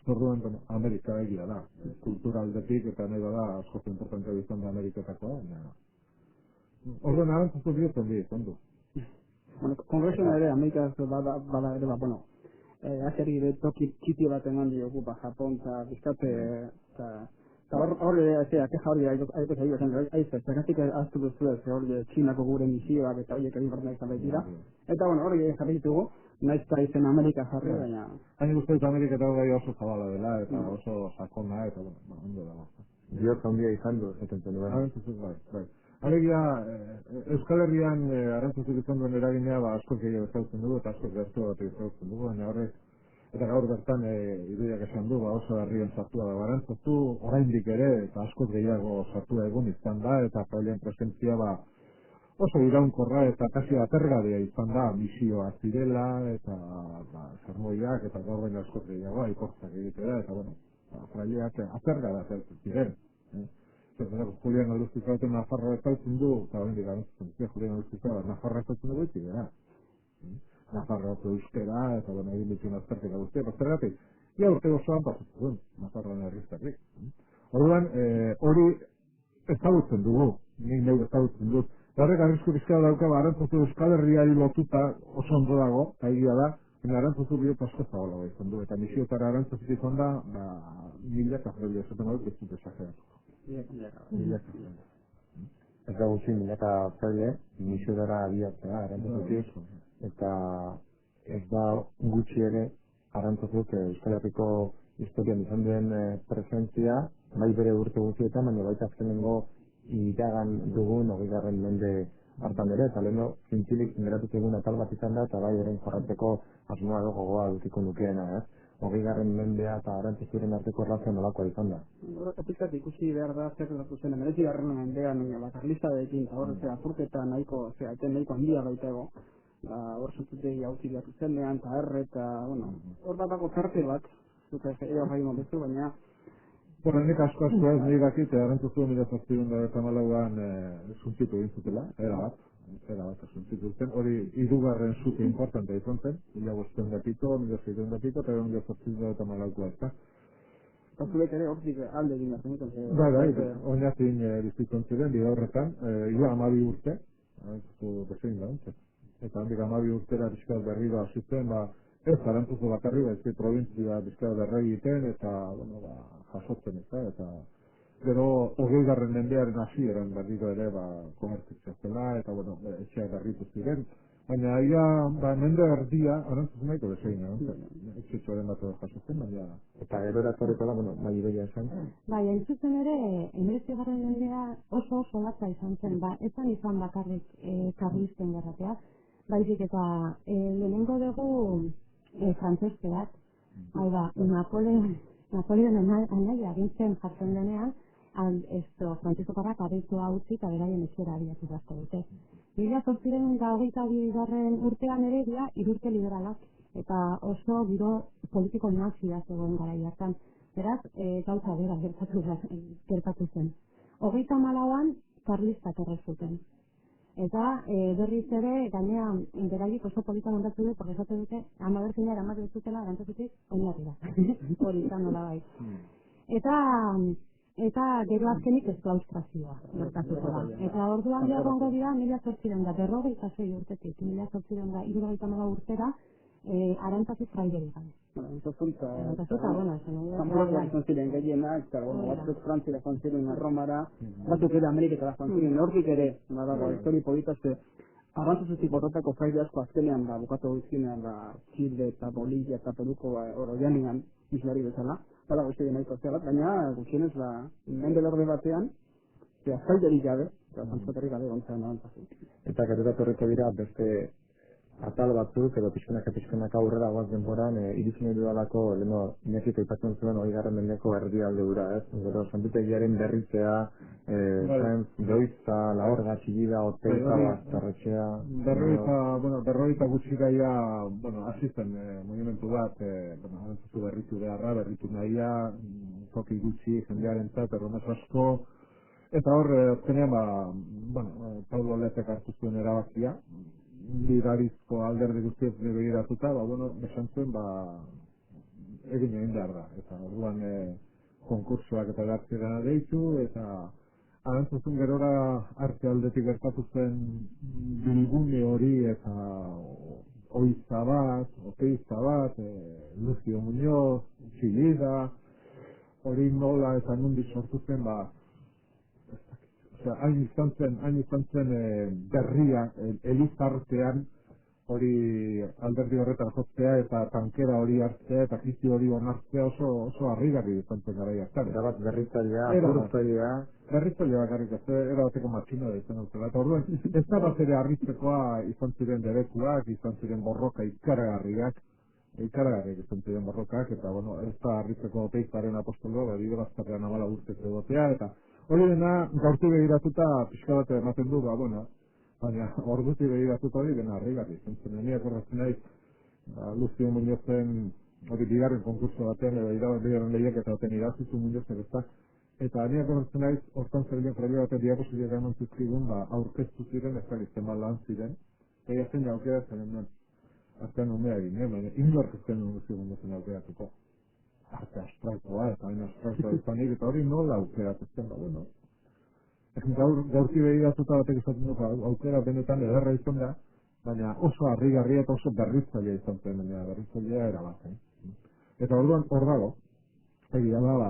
orduan, Amerika egia da, kultura aldetik eta nahi da asko importantea izan da Ameriketakoa, orduan Arantzazu bihurtzen di, zondu. Kongresuan ere, Amerikaz bada ere, azeri ere toki txiti bat eman diogu, Japon, eta bizkate, eta hor ere, keja hori aipez ari zen, zergatik aztu duzu ez, hori Txinako gure misioak eta horiek egin barnak izan dira, eta hori jarri ditugu, naiz eta izen Amerika jarri, baina... Hain guztiak Ameriketako gai oso zabala dela, eta oso sakona, eta ondo dago. Biotza handia izan du, eten duen. Arantzazu, bai. Alegia, Euskal Herrian Arantzazu izan duen eraginea, asko gehiago ezagutzen dugu, eta asko gertu bat ezagutzen dugu, baina horrek, eta gaur bertan irudiak esan du, oso herrian sartua da Arantzazu, oraindik ere, eta asko gehiago sartua egun izan da, eta frailean presentzia oso iraunkorra eta kasi atergadea izan da, misioa zirela, eta zermoiak, eta gaur baina asko gehiago, aikortzak egitera, eta fraileak atergada zertzen ziren. Julian Alduztizua eta Nafarroa ezautzen du, eta horrendik garantzen dut, Julian Alduztizua Nafarroa ezautzen dugu etxik gara. Nafarroa euskera, eta egin dituen azterketa guztia, zergatik, ia urte osoan pasatzen duen, Nafarroan herriztarrik. Orduan, hori ezagutzen dugu, nik nahi ezagutzen dut. Horrek arrisku bizkara dauka, Arantzazu Euskal Herriari lotuta oso ondo dago, eta egia da, Arantzazu bihot asko zagola izan du, eta misiotara arantzazik izan da, milaka jabila esaten hau, ez dut esageratuko. Milaka. Ez da gutxi milaka zaile, misiotara abiatzea arantzazutik, eta ez da gutxi ere arantzazuk Euskal Herriko historian izan duen presentzia, bai bere urte guztietan, baina baita azkenengo iragan dugun 20. mende hartan ere, eta leheno zintzilik zingeratuz egun atal bat izan da, eta bai eren jorratzeko asmoa edo gogoa dutiko nukeena, 20. mendea eta arantzazuren arteko erlazioa nolakoa izan da. Horrek pizkat ikusi behar da zer gertatu zen 19. mendean bakarlistadeekin, eta hor apurketa nahiko handia baitago. Hor zututegi hauzi behatu zenean, eta eta, hor bat dago tarte bat, zuta ero jaimo bezu, baina... Nik asko ez nahi dakit, arantzazu 1908an zuntzitu egin zutela, era bat zuntzitu zen, hori hirugarren zute importantea izan zen, 1500 1600 eta 1808 ezta. Eta zuek ere hortik alde egin behar zen. Bai, oinazin bizitzen ziren, bide horretan, ia 12 urte, arantzazu bezein da, eta handik 12 urtera Bizkaia berriro hasi zen, ez arantzazu bakarri, ez provintzia Bizkaia berri egiten, eta, jasotzen eta gero 20. mendearen hasieran berriro ere, komertzia zela, eta, etxea berritu ziren, baina ia, mende erdia, arantzazu nahiko bezein, etxetxoaren bat jasotzen, baina... Eta gero eratorreko da, bai idoia esan. Bai, hain ere, 19. mendea oso latza izan zen, ezan izan bakarrik karlisten gerratea, baizik eta lehenengo dugu frantzeste bat, hau da, Napoleon anaia agintzen jartzen denean, frantziskotarrak abitua utzi eta beraien etxera abiatu beharko dute. 1822 urtean ere dira irurte liberalak, eta oso giro politiko nazia zegoen garai hartan. Beraz, gauza bera gertatu zen. 34an karlistak errezuten. Eta berriz ere, gainea, beraiek oso polita montatu du, porque esate dute, ama berzina eramatu dutela, erantzutik, oinatira. Hori izan nola bai. Eta gero azkenik ez klaustrazioa gertatuko da. Eta orduan egongo dira 1856 urtetik, 1874 urtera, arantzazu fraiderik gabe. Kanporak izan ziren gehienak, eta batzuk Frantziara izan ziren Romara, batzuk ere Ameriketara izan ziren, hortik ere, histori politazte, arantzazutik borrotako fraide asko azkenean, bukatu izkinean, Chile eta Bolivia eta Peruko oroianean, mislari bezala, bada guzti nahiko bat, baina gutxienez mende lorde batean, fraiderik gabe, eta zantzaterrik gabe gontzaren arantzazu. Eta gero datorreko dira beste atal batzuk, edo pixkanaka aurrera goaz denboran, irizien edudalako, leheno, nekik aipatzen zuen 20. mendeko erdialde dura, ez? Gero, santutegiaren berritzea, Doitza, Lahorga, Txillida, Oteiza, Bastarretxea... Berroita gutxi gaia, asisten movimentu bat, arantzazu berritu beharra, berritu nahia, toki gutxi, jendearen zat, erronaz asko, eta hor, azkenean, Paulo Lepek hartu zuen erabakia, bidarizko alderdi guztiek begiratuta, esan zuen, egin behar da. Eta orduan konkursoak eta gartzerana deitu, eta arantzazun gerora arte aldetik gertatu zen bilgune hori eta Oiza bat, Oteiza bat, Lucio Muñoz, Txillida, hori nola eta nundi sortu zen, hain izan zen berria elizartean hori alderdi horretan jotzea eta tankera hori hartzea eta krizi hori onartzea oso harrigarri izan zen gara jartan. Eta bat berritzailea, berritzailea bakarrik ez, erabateko matxina da izan dutela. Eta orduan, ez da bat ere harritzekoa izan ziren debekuak, izan ziren borroka ikaragarriak izan ziren borrokak, eta ez da harritzeko Oteizaren apostoloa, bide bazkarrean 14 urtez egotea, eta hori dena gaurti begiratuta pixka bat ematen du, baina orduti begiratuta hori dena harrigarri. Zeniak horretzen naiz, Lucio Muñozen hori bigarren konkurso batean, bigarren lehiak eta baten irazizu Muñozen ezta, eta niak horretzen naiz, hortan zerbien fraile batean diapositiak eman zizkigun, aurkeztu ziren, ez egiten lan ziren, eta zen aukera zen aztean umea egin, baina inork ezten Lucio Muñozen aukeratuko. Arte abstraktoa, eta hain abstraktoa izanik, eta hori nola aukeratzen gaurti begiratuta batek izaten dut aukera benetan ederra izan da, baina oso harrigarria eta oso berritzailea izan zen, baina berritzailea erabat. Eta orduan hor dago, egia da,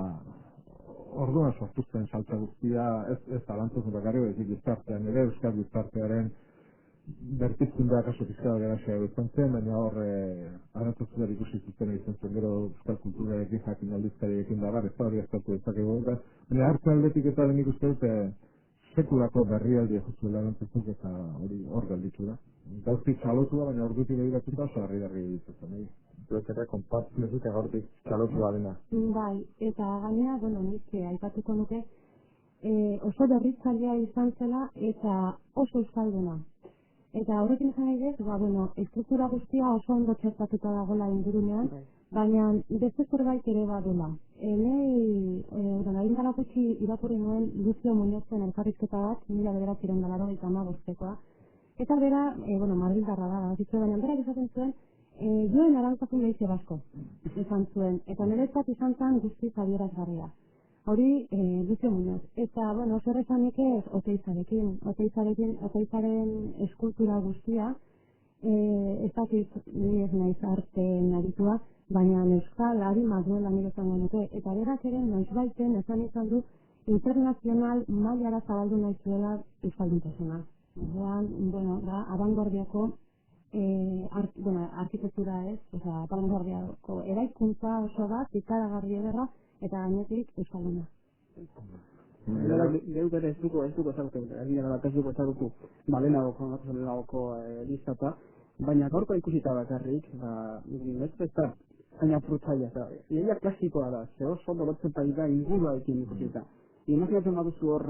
orduan sortu zen saltza guztia, ez alantzuz bakarri bezik gizartean, ere euskal gizartearen berpizten da kaso fiskala garaxea izan zen, baina hor arantzazudar ikusi zuten izan zen, gero euskal kulturarekin jakin aldizkariekin da bar, ez da hori aztertu dezakegu, baina hartze aldetik eta denik uste dute sekulako berrialdi justuela arantzazuk eta hori hor galditu da. Gauztik txalotu da, baina ordutik begiratuta oso harri ditzen. Zuek ere konpartzen dut gaurtik txalotu da dena. Bai, eta gainera, nik aipatuko nuke, oso berritzailea izan zela eta oso euskalduna. Eta horrekin izan nahi dut, estruktura guztia oso ondo txertatuta dagoela ingurunean, baina beste zerbait ere badula. Hain gara gutxi irakurri nuen Lucio Muñozen elkarrizketa bat, 1985koa, eta bera, madrildarra da, baina berak esaten zuen, joen arantzazun lehize basko, izan zuen, eta niretzat izan zen guztiz adierazgarria. Hori Lucio Muñoz. Eta, zer esanik ez Oteizaren eskultura guztia, ez dakit ni ez naiz arteen aditua, baina euskal arima duela nire zango nuke. Eta berak ere noizbaiten esan izan du internazional mailara zabaldu nahi zuela euskalduntasuna. Da, abangordiako arkitektura ez, abangordiako eraikuntza oso bat, ikaragarri ederra, eta gainetik euskalduna. Geu bere ez duko ezagutu, lehenagoko listata, baina gaurko ikusita bakarrik, ez da, baina frutzaila, lehiak klasikoa da, ze oso dolotzen paida inguruarekin ikusita. Imaginatzen baduzu hor,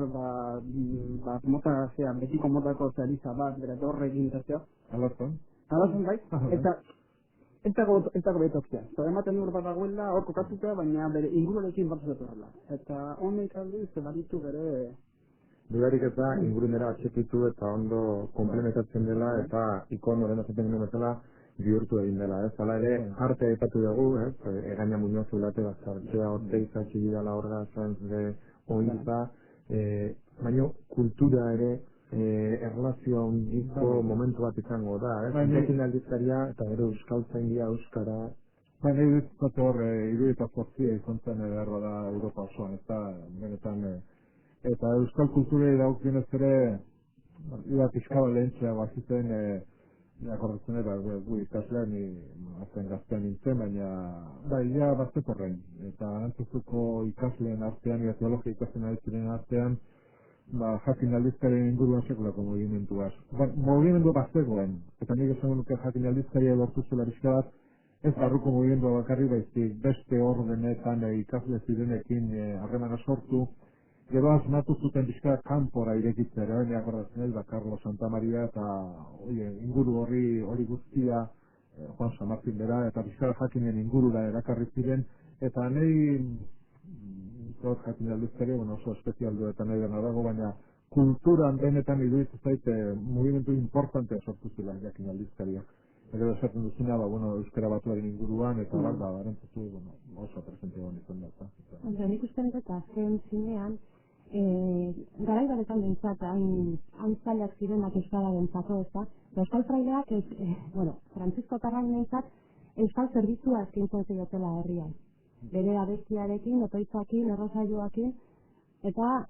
betiko motako zeliza bat, bera dorrekin izazio. Alazan bai, ez dago betokzea. Ematen nur bat dagoela, hor kokatuta, baina bere inguruarekin bat zetorrela. Eta honek aldiz, baditu bere... Dudarik eta ingurunera atxekitu eta ondo komplementatzen dela eta ikono dena zaten ginen bezala bihurtu egin dela. Hala ere, arte aipatu dugu, Egaña Muñoz ulate bazartzea, Oteiza txigidala horra zantzde ointza, baina kultura ere erlazio handiko momentu bat izango da, Jakin aldizkaria eta gero euskaltzaindia euskara. Baina iruditzat hor, iruditzat zortzia izan zen erra da Europa osoan, ez da, benetan, eta euskal kulturei daukionez ere, iba pixkaba lehentzea baziten, akordatzen eta gu ikaslean, azten gaztean nintzen, baina, ja baztet horrein, eta antzuzuko ikasleen artean, teologia ikasleen aritzen artean, jakin aldizkarien inguruan sekulako mugimenduaz. Mugimendu bazegoen, eta nik esan nuke jakin aldizkaria lortu zela bizkabat, ez barruko mugimendua bakarri baizik, beste ordenetan ikasle zirenekin harremana sortu, gero asmatu zuten bizkabat kanpora irekitzera, baina akordatzen ez, Carlos Santamaria eta inguru hori guztia, Juan San Martín bera, eta bizkabat jakinen ingurura erakarri ziren, eta nahi jakin aldizkaria, oso espezialdu eta nahi dena dago, baina kulturan benetan iruditzen zaite mugimendu importantea sortu zela jakin aldizkaria. Eta esaten duzuna, euskara batuaren inguruan, eta barantzatu oso presente egon izan da. Nik uste dut eta azken zinean, garai batetan dintzat, hain zailak zirenak euskara dintzako, ez da? Euskal fraileak, Francisco Tarrain dintzat, euskal zerbitzua eskintzen zidotela herrian. Bere abestiarekin, Otoitzakin, Errosaioakin, eta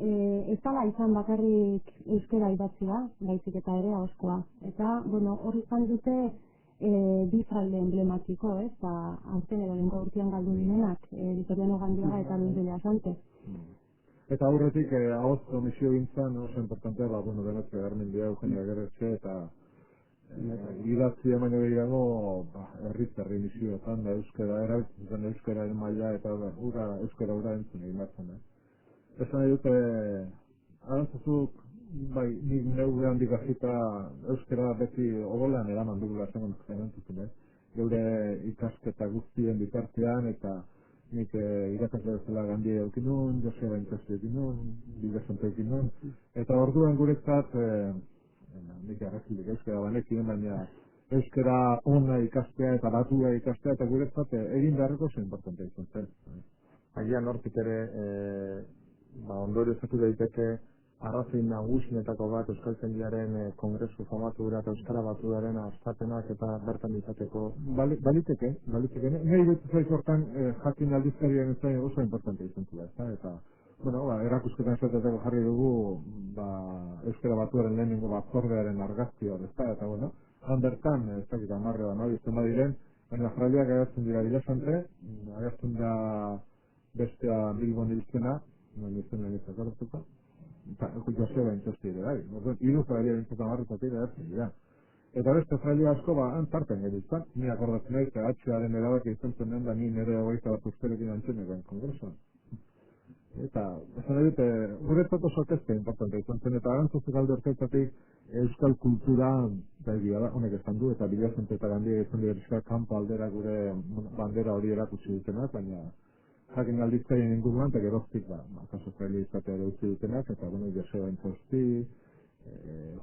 ez dala izan bakarrik euskara idatzia, baizik eta ere ahoskoa. Eta, hori izan dute bi fraile emblematiko, eta aurten edo urtean galdu direnak, Vitoriano Gandiaga eta Luis de Asante. Eta aurretik, ahozko misio gintzen, oso importantea, denatze Garmendia, Eugenia Gerretxe, eta idatzia baino gehiago herri misioetan da euskara erabiltzen zen euskararen maila eta euskara ura entzun egin batzen. Esan nahi dute, arantzazuk, nik neure handik azita euskara beti odolean eraman dugula zengon zenentzuten, geure ikasketa guztien bitartean eta nik irakasle bezala Gandia eukin nun, Joseba Inkazte eukin nun, Bidesante eukin nun, eta orduan guretzat nik arrazildik euskara banekin, baina euskara ona ikastea eta batua ikastea eta guretzat egin beharreko zen importantea izan zen. Agian hortik ere, ondorio ezatu daiteke arrazoi nagusienetako bat Euskaltzaindiaren kongresu famatu eta Euskara Batuaren hastapenak eta bertan izateko. Baliteke. Nahi dut zaiz hortan jakin aldizkarien ez oso importante izan zula, eta erakusketan esateteko jarri dugu Euskara Batuaren lehenengo batzordearen argazkia, eta han bertan, ez dakit amarre da, izan badiren, baina fraileak agertzen dira Bilasantre, agertzen da bestea Bilbon hiltzena, izan ez akortuko, Joseba Intzosti ere, bai, hiru frailea bintzatan barrutatik agertzen dira. Eta beste fraile asko han tarten geditzen, ni akordatzen nahi, eta atxearen erabak izan zen da ni nire hogeita bat urterekin antzenekoen kongresuan. Eta, esan nahi dute, guretzat oso kezke importante izan zen, eta Arantzazu galde horretatik euskal kultura, honek esan du, eta Bilasante eta Gandia izan dira euskal kanpo aldera gure bandera hori erakutsi dutenak, baina jakin aldizkaien inguruan, eta geroztik, kaso fraile izatea ere utzi dutenak, eta, Joseba Intzosti,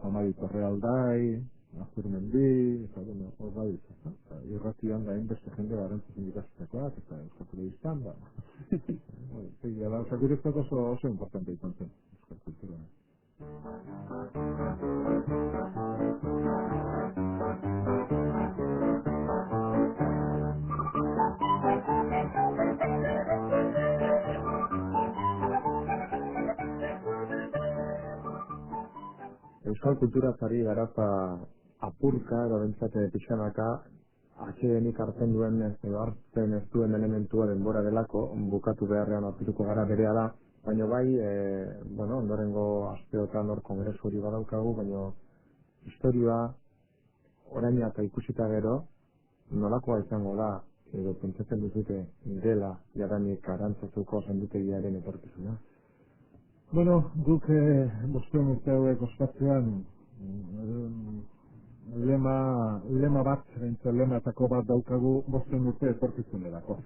Amari Torrealdai, Azur Mendi, eta, hor da ditzen, irratian da inbeste jende Arantzazu ikasitakoak, eta euskal telebistan, guretzat oso importante izan zen, euskal kultura. Euskal kultura zari garaza apurka, edo bentsate pixanaka, atxedenik hartzen duen, hartzen ez duen elementua denbora delako, bukatu beharrean aurkituko gara berea da, baina bai, ondorengo asteotan hor kongresu hori badaukagu, baina historia orain eta ikusita gero, nolakoa izango da, edo pentsatzen duzute dela, jadanik Arantzazuko zendutegiaren etorkizuna. Guk bosteun urte hauek ospatzean lema bat, lematako bat daukagu bosteun urte etorkizunerako.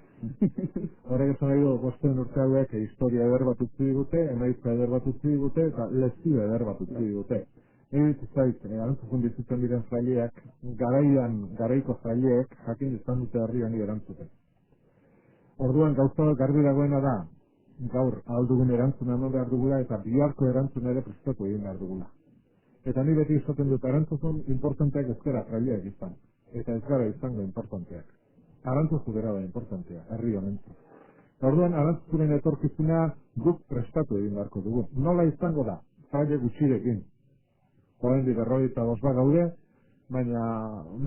Horrek esan nahi du, bosteun urte hauek historia eder bat utzi digute, emaitza eder bat utzi digute, eta lezio eder bat utzi digute. Egit zait, Arantzazun bizitzen diren fraileak, garaiko fraileek jakin izan dute herri honi erantzuten. Orduan gauza garbi dagoena da, gaur aldugun erantzuna non behar dugula eta biharko erantzuna ere prestatu egin behar dugula. Eta ni beti izaten dut Arantzazun importanteak ez gara fraileak izan, eta ez gara izango importanteak. Arantzazu gara da importantea, herri honentzat. Orduan Arantzazuren etorkizuna guk prestatu egin beharko dugu. Nola izango da, fraile gutxirekin. Horendi 45 gaude, baina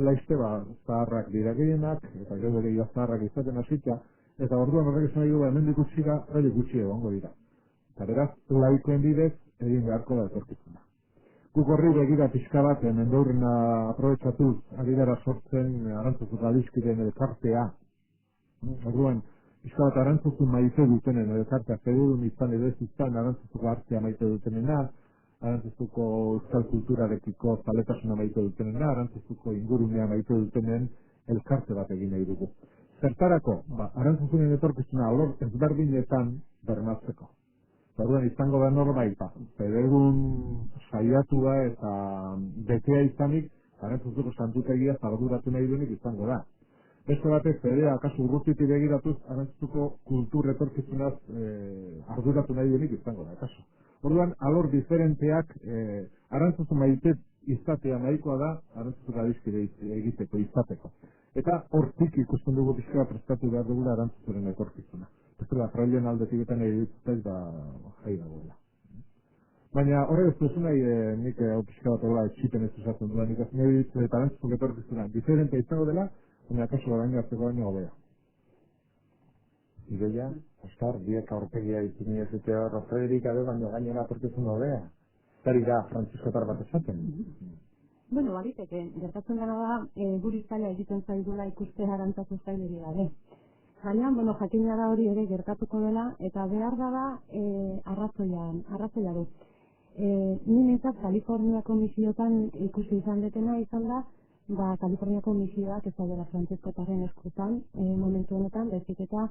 laizte zaharrak dira gehienak, eta gero gehiago zaharrak izaten hasita, eta orduan horrek esan nahi du hemendik gutxira, fraile gutxi egongo dira. Eta beraz, laikoen bidez egin beharko da etorkizuna. Guk horri begira pixka bat, mendeurrena aprobetsatuz, ari gara sortzen Arantzazu galdizkideen elkartea. Orduan, pixka bat Arantzazu maite dutenen elkartea, fedudun izan edo ez izan Arantzazuko artea maite dutenena, Arantzazuko euskal kulturarekiko zaletasuna maite dutenena, Arantzazuko ingurunea maite dutenen elkarte bat egin nahi dugu. Zertarako, Arantzazuren etorkizuna alor ezberdinetan bermatzeko. Orduan izango da norbait, fedegun saiatua eta betea izanik, Arantzazuko santutegia arduratu nahi duenik izango da. Beste batek fedea, akaso urrutiti begiratuz, Arantzazuko kultur etorkizunaz arduratu nahi duenik izango da, akaso. Orduan, alor diferenteak Arantzazu maite izatea nahikoa da, Arantzazu galdizkide egiteko, izateko. Eta hortik ikusten dugu pixka prestatu behar dugula Arantzazuren etorkizuna. Bestela, frailen aldetik eta nahi dituztez jai dagoela. Baina horrek ez duzu nahi nik pixka bat hola etxipen ez usatzen duela, nik nahi dituzte eta Arantzazuk etorkizuna diferentea izango dela, baina kaso gara hartzeko baino hobea. Ideia, Oskar, biek aurpegia izini ez dute horro Frederik abe baino gainera atorkizun hobea. Zari da, Frantziskotar bat esaten. Baliteke, gertatzen dena da, guri zaila egiten zaidula ikuste Arantzazu zaileri gabe. Baina, jakina da hori ere gertatuko dela, eta behar da arrazoia du. Ni nintzat Kaliforniako misiotan ikusi izan detena izan da, Kaliforniako misioak ez dela Frantziskotarren eskutan, momentu honetan, bezik eta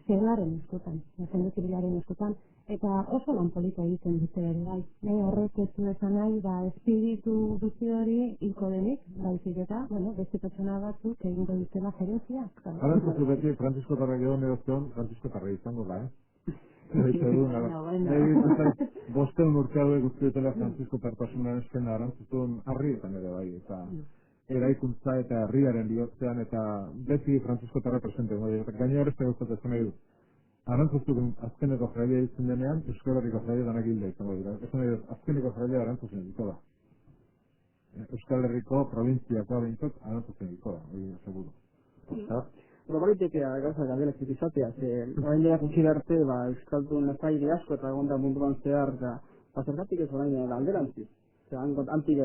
zeglaren eskutan, jende zibilaren eskutan, eta oso lan polita egiten dute ere bai. Horrek ez du esan nahi, espiritu guzti hori hilko denik, baizik eta, beste pertsona batzuk egingo dutela gerentzia. Arantzazu beti Frantziskotarrak edo negozion, Frantziskotarra izango da, Bosteun urte hauek guztietela Francisco Tartasunan esken arantzutun harrietan ere bai, eta eraikuntza eta herriaren bihotzean, eta beti Francisco Tarra presente, gaina horrezte guztatzen nahi du. Arantzutun azkeneko frailea izan denean, Euskal Herriko frailea danak hilda izango dira. Esan nahi dut, azkeneko frailea arantzuten diko da. Euskal Herriko provintziakoa behintzat arantzuten diko da, hori seguru. Probabilitekea gauza galdelak izatea, orain dela gutxi arte, Euskaldun zaire asko eta egonda munduan zehar, eta zergatik ez orain galderantziz. Antik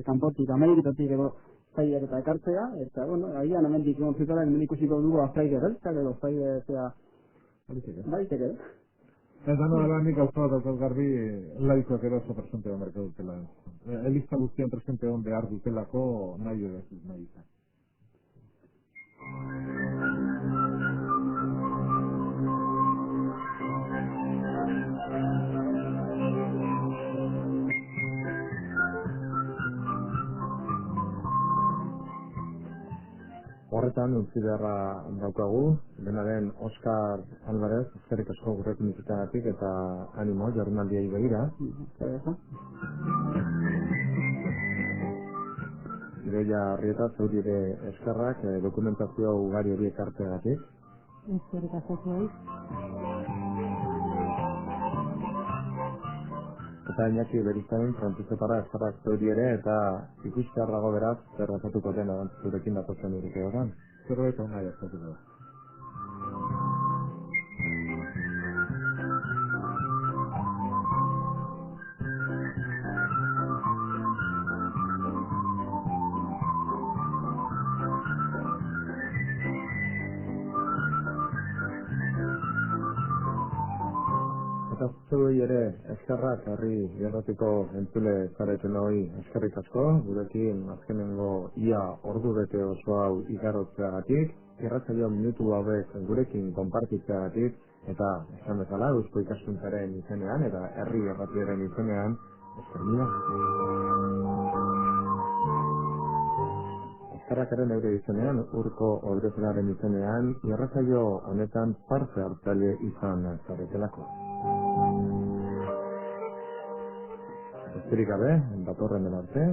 kanpotik, Ameriketatik edo zaileak eta ekartzea, eta, bueno, agian hemendik zitaren ikusiko dugu zaire beltzak edo zaire, baiteke. Eta nola nik gauza bat garbi laikoak ero oso presente hon berko dutela. Elizta guztian presente hon behar dutelako nahi edo ez nahi izan. Horretan utzi beharra daukagu, denaren Oskar Alvarez, eskerrik asko gurekin izatagatik eta animo, jardunaldiai begira. Idoia Arrieta, zeuri ere eskerrak, dokumentazio ugari hori ekarteagatik. Eskerrik asko zuei. Eta Iñaki Beriztain, Francisco Tarra eskerrak zeuri ere, eta ikustea dago beraz, zer gertatuko den zurekin datozen urteotan. Zerbait hona gertatuko da. Eta zuei ere eskerrak herri gerratiko entzule zareten hori eskerrik asko, gurekin azkenengo ia ordu bete oso hau igarotzeagatik, irratsaio minutu hauek gurekin konpartitzeagatik, eta esan bezala Eusko Ikaskuntzaren izenean eta herri gerratiaren izenean, eskermila. Eskerrak ere neure izenean, Urko Odrezelaren izenean, irratsaio honetan parte hartzaile izan zaretelako. Besterik gabe, datorren den arte,